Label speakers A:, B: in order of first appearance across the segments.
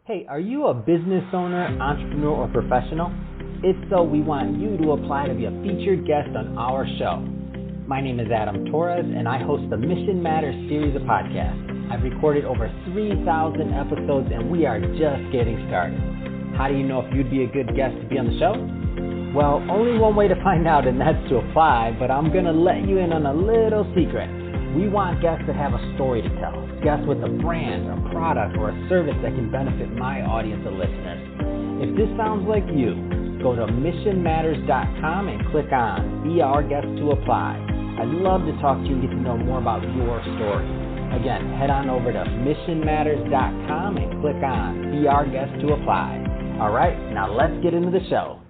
A: Hey, are you a business owner, entrepreneur, or professional? If so, we want you to apply to be a featured guest on our show. My name is Adam Torres, and I host the Mission Matters series of podcasts. I've recorded over 3,000 episodes, and we are just getting started. How do you know if you'd be a good guest to be on the show? Well, only one way to find out, and that's to apply, but I'm going to let you in on a little secret. We want guests that have a story to tell, guests with a brand, a product, or a service that can benefit my audience of listeners. If this sounds like you, go to missionmatters.com and click on Be Our Guest to apply. I'd love to talk to you and get to know more about your story. Again, head on over to missionmatters.com and click on Be Our Guest to apply. All right, now let's get into the show.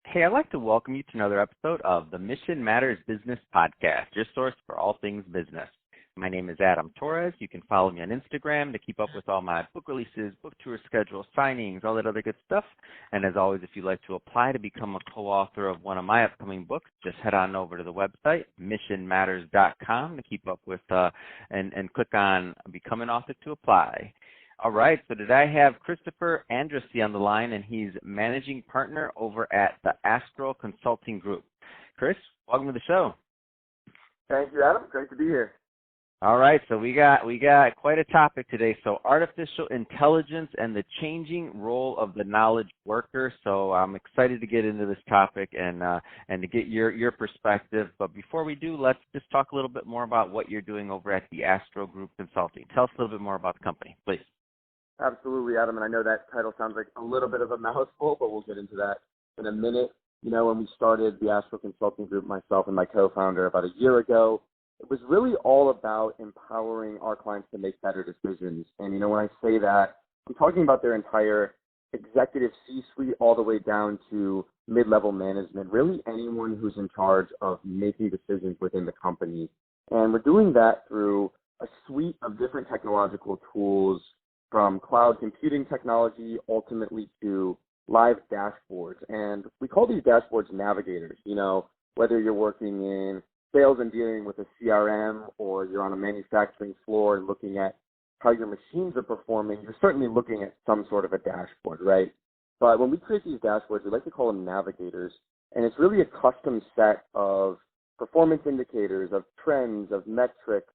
A: Hey, I'd like to welcome you to another episode of the Mission Matters Business Podcast, your source for all things business. My name is Adam Torres. You can follow me on Instagram to keep up with all my book releases, book tour schedule, signings, all that other good stuff. And as always, if you'd like to apply to become a co-author of one of my upcoming books, just head on over to the website, missionmatters.com, to keep up with and click on Become an Author to apply. All right, so today I have Christopher Andrassy on the line, and he's managing partner over at the Astral Consulting Group. Chris, welcome to the show.
B: Thank you, Adam. Great to be here.
A: All right, so we got quite a topic today. So artificial intelligence and the changing role of the knowledge worker. So I'm excited to get into this topic and to get your perspective. But before we do, let's just talk a little bit more about what you're doing over at the Astral Group Consulting. Tell us a little bit more about the company, please.
B: Absolutely, Adam, and I know that title sounds like a little bit of a mouthful, but we'll get into that in a minute. You know, when we started the Astral Consulting Group, myself and my co-founder, about a year ago, it was really all about empowering our clients to make better decisions. And, you know, when I say that, I'm talking about their entire executive C-suite all the way down to mid-level management, really anyone who's in charge of making decisions within the company. And we're doing that through a suite of different technological tools, from cloud computing technology ultimately to live dashboards. And we call these dashboards navigators. You know, whether you're working in sales and dealing with a CRM, or you're on a manufacturing floor and looking at how your machines are performing, you're certainly looking at some sort of a dashboard, right? But when we create these dashboards, we like to call them navigators. And it's really a custom set of performance indicators, of trends, of metrics,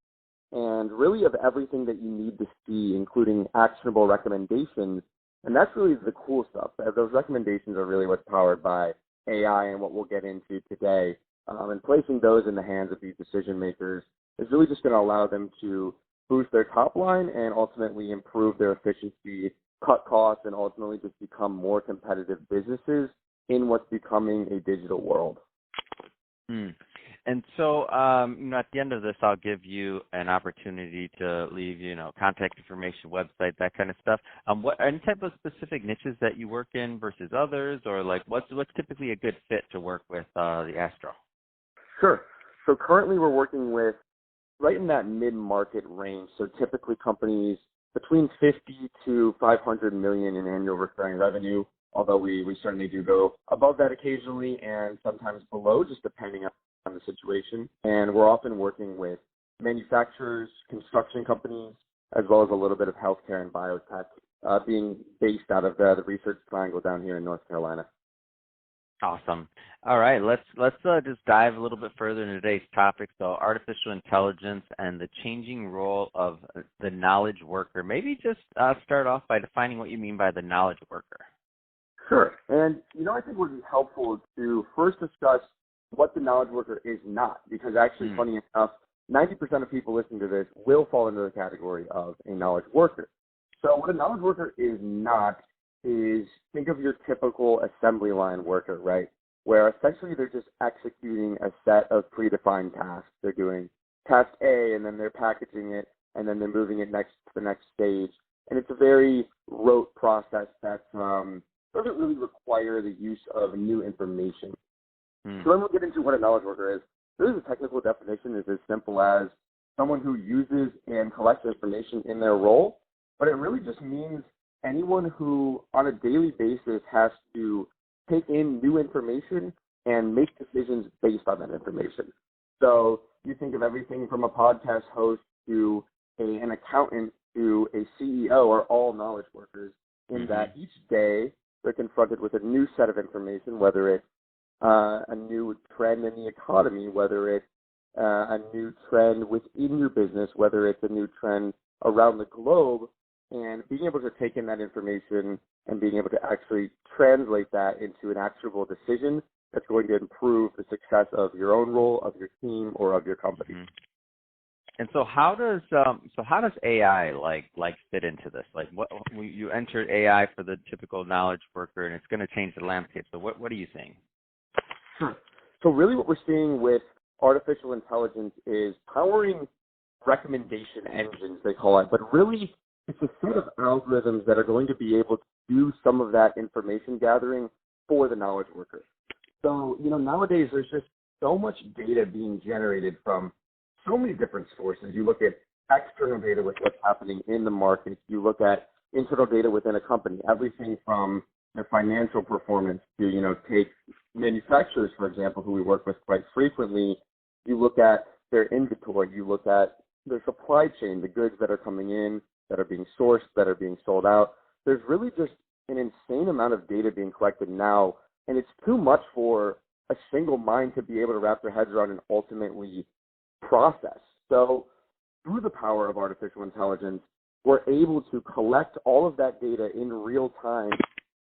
B: and really of everything that you need to see, including actionable recommendations. And that's really the cool stuff. Those recommendations are really what's powered by AI and what we'll get into today. And placing those in the hands of these decision makers is really just going to allow them to boost their top line and ultimately improve their efficiency, cut costs, and ultimately just become more competitive businesses in what's becoming a digital world.
A: And so, at the end of this, I'll give you an opportunity to leave, contact information, website, that kind of stuff. What any type of specific niches that you work in versus others, or like what's typically a good fit to work with the Astro?
B: Sure. So currently we're working with right in that mid-market range. So typically companies between 50 to 500 million in annual recurring revenue, although we certainly do go above that occasionally and sometimes below, just depending on the situation. And we're often working with manufacturers, construction companies, as well as a little bit of healthcare and biotech, being based out of the Research Triangle down here in North Carolina.
A: Awesome. All right, let's just dive a little bit further into today's topic. So artificial intelligence and the changing role of the knowledge worker. Maybe just start off by defining what you mean by the knowledge worker.
B: Sure. And, I think it would be helpful to first discuss what the knowledge worker is not, because actually, funny enough, 90% of people listening to this will fall into the category of a knowledge worker. So what a knowledge worker is not is, think of your typical assembly line worker, right, where essentially they're just executing a set of predefined tasks. They're doing task A, and then they're packaging it, and then they're moving it next to the next stage. And it's a very rote process that doesn't really require the use of new information. So then we'll get into what a knowledge worker is. Really, the technical definition is as simple as someone who uses and collects information in their role, but it really just means anyone who on a daily basis has to take in new information and make decisions based on that information. So you think of everything from a podcast host to an accountant to a CEO or all knowledge workers in that each day they're confronted with a new set of information, whether it's a new trend in the economy, whether it's a new trend within your business, whether it's a new trend around the globe, and being able to take in that information and being able to actually translate that into an actionable decision that's going to improve the success of your own role, of your team, or of your company.
C: And so how does AI like fit into this? Like, what you entered AI for the typical knowledge worker, and it's going to change the landscape. So what are you seeing?
B: Sure. So really what we're seeing with artificial intelligence is powering recommendation engines, they call it, but really it's a set of algorithms that are going to be able to do some of that information gathering for the knowledge worker. So, nowadays there's just so much data being generated from so many different sources. You look at external data with what's happening in the market. You look at internal data within a company, everything from their financial performance to, take manufacturers, for example, who we work with quite frequently. You look at their inventory. You look at their supply chain, the goods that are coming in, that are being sourced, that are being sold out. There's really just an insane amount of data being collected now, and it's too much for a single mind to be able to wrap their heads around and ultimately process. So through the power of artificial intelligence, we're able to collect all of that data in real time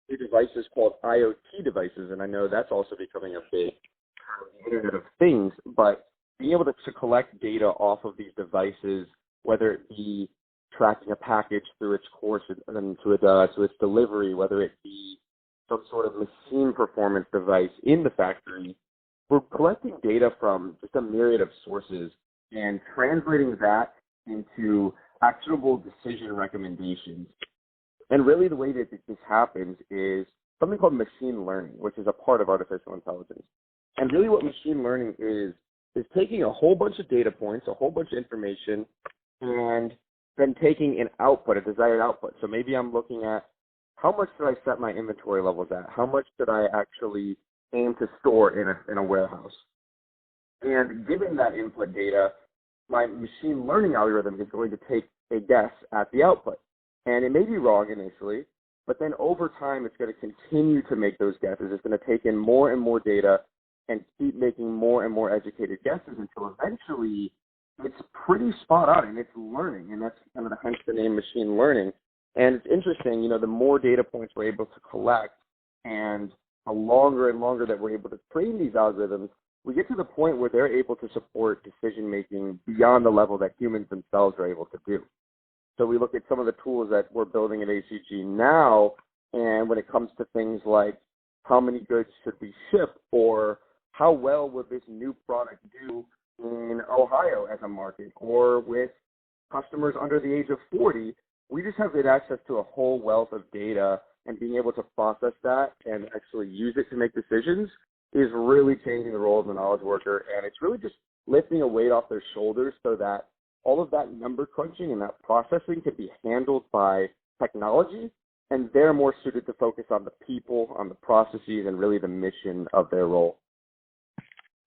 B: through devices called IoT devices, and I know that's also becoming a big term, the Internet of Things, but being able to collect data off of these devices, whether it be tracking a package through its course and to its delivery, whether it be some sort of machine performance device in the factory, we're collecting data from just a myriad of sources and translating that into actionable decision recommendations. And really the way that this happens is something called machine learning, which is a part of artificial intelligence. And really what machine learning is taking a whole bunch of data points, a whole bunch of information, and then taking an output, a desired output. So maybe I'm looking at how much should I set my inventory levels at? How much should I actually aim to store in a warehouse? And given that input data, my machine learning algorithm is going to take a guess at the output. And it may be wrong initially, but then over time it's going to continue to make those guesses. It's going to take in more and more data and keep making more and more educated guesses until eventually it's pretty spot on and it's learning. And that's kind of hence the name machine learning. And it's interesting, the more data points we're able to collect and the longer and longer that we're able to train these algorithms, we get to the point where they're able to support decision-making beyond the level that humans themselves are able to do. So we look at some of the tools that we're building at ACG now, and when it comes to things like how many goods should we ship or how well will this new product do in Ohio as a market or with customers under the age of 40, we just have good access to a whole wealth of data, and being able to process that and actually use it to make decisions is really changing the role of the knowledge worker, and it's really just lifting a weight off their shoulders so that all of that number crunching and that processing can be handled by technology, and they're more suited to focus on the people, on the processes, and really the mission of their role.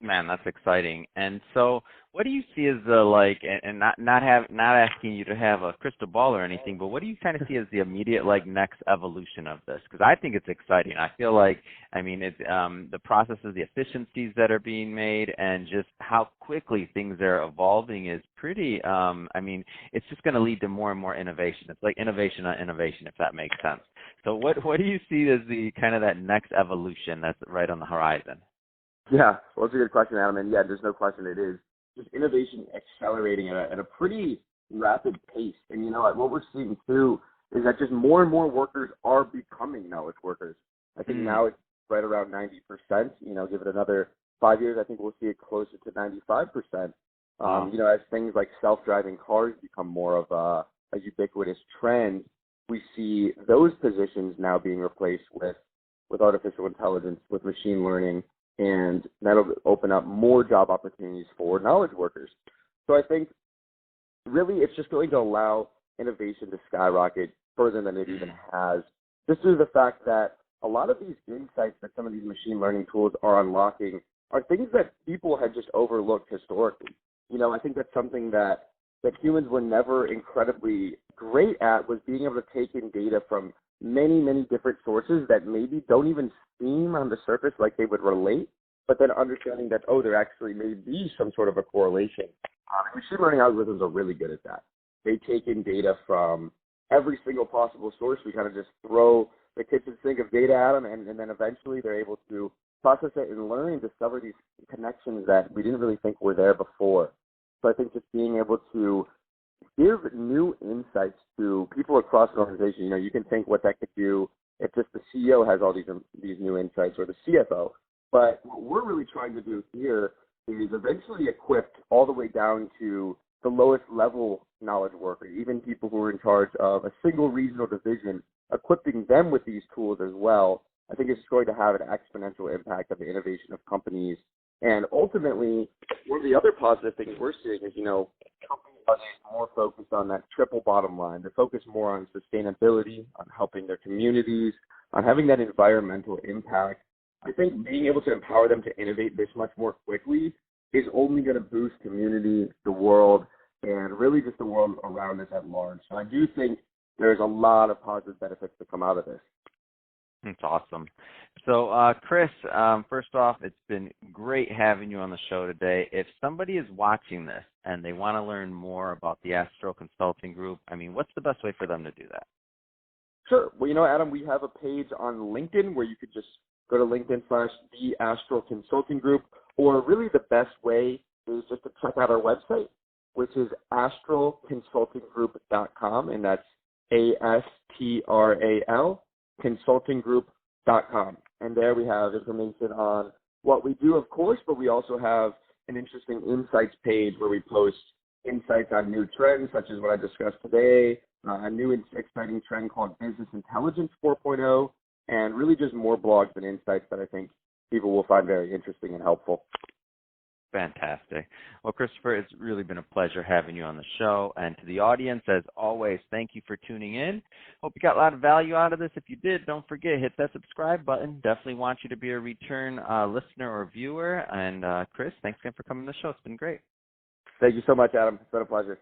C: Man, that's exciting. And so what do you see as the, and not asking you to have a crystal ball or anything, but what do you kind of see as the immediate, next evolution of this? Because I think it's exciting. I feel it's the processes, the efficiencies that are being made, and just how quickly things are evolving is pretty, it's just going to lead to more and more innovation. It's like innovation on innovation, if that makes sense. So what do you see as the kind of that next evolution that's right on the horizon?
B: Yeah, well, it's a good question, Adam. And yeah, there's no question it is just innovation accelerating at a pretty rapid pace. And what we're seeing too is that just more and more workers are becoming knowledge workers. I think now it's right around 90%. Give it another 5 years, I think we'll see it closer to 95%. As things like self-driving cars become more of a ubiquitous trend, we see those positions now being replaced with artificial intelligence, with machine learning, and that'll open up more job opportunities for knowledge workers. So I think really it's just going to allow innovation to skyrocket further than it even has, just due to the fact that a lot of these insights that some of these machine learning tools are unlocking are things that people had just overlooked historically. I think that's something that that humans were never incredibly great at was being able to take in data from many, many different sources that maybe don't even seem on the surface like they would relate, but then understanding that, oh, there actually may be some sort of a correlation. Machine learning algorithms are really good at that. They take in data from every single possible source. We kind of just throw the kitchen sink of data at them, and then eventually they're able to process it and learn and discover these connections that we didn't really think were there before. So I think just being able to give new insights to people across an organization, you can think what that could do if just the CEO has all these new insights, or the CFO. But what we're really trying to do here is eventually equip all the way down to the lowest level knowledge worker, even people who are in charge of a single regional division, equipping them with these tools as well. I think it's going to have an exponential impact on the innovation of companies. And ultimately, one of the other positive things we're seeing is, companies are more focused on that triple bottom line. They're focused more on sustainability, on helping their communities, on having that environmental impact. I think being able to empower them to innovate this much more quickly is only going to boost community, the world, and really just the world around us at large. So I do think there's a lot of positive benefits to come out of this.
C: That's awesome. So, Chris, first off, it's been great having you on the show today. If somebody is watching this and they want to learn more about the Astral Consulting Group, what's the best way for them to do that?
B: Sure. Well, Adam, we have a page on LinkedIn where you could just go to LinkedIn/The Astral Consulting Group, or really the best way is just to check out our website, which is astralconsultinggroupcom, and that's ASTRAL consultinggroup.com. And there we have information on what we do, of course, but we also have an interesting insights page where we post insights on new trends, such as what I discussed today, a new and exciting trend called Business Intelligence 4.0, and really just more blogs and insights that I think people will find very interesting and helpful.
C: Fantastic. Well, Christopher, it's really been a pleasure having you on the show. And to the audience, as always, thank you for tuning in. Hope you got a lot of value out of this. If you did, don't forget, hit that subscribe button. Definitely want you to be a return listener or viewer. And Chris, thanks again for coming to the show. It's been great.
B: Thank you so much, Adam. It's been a pleasure.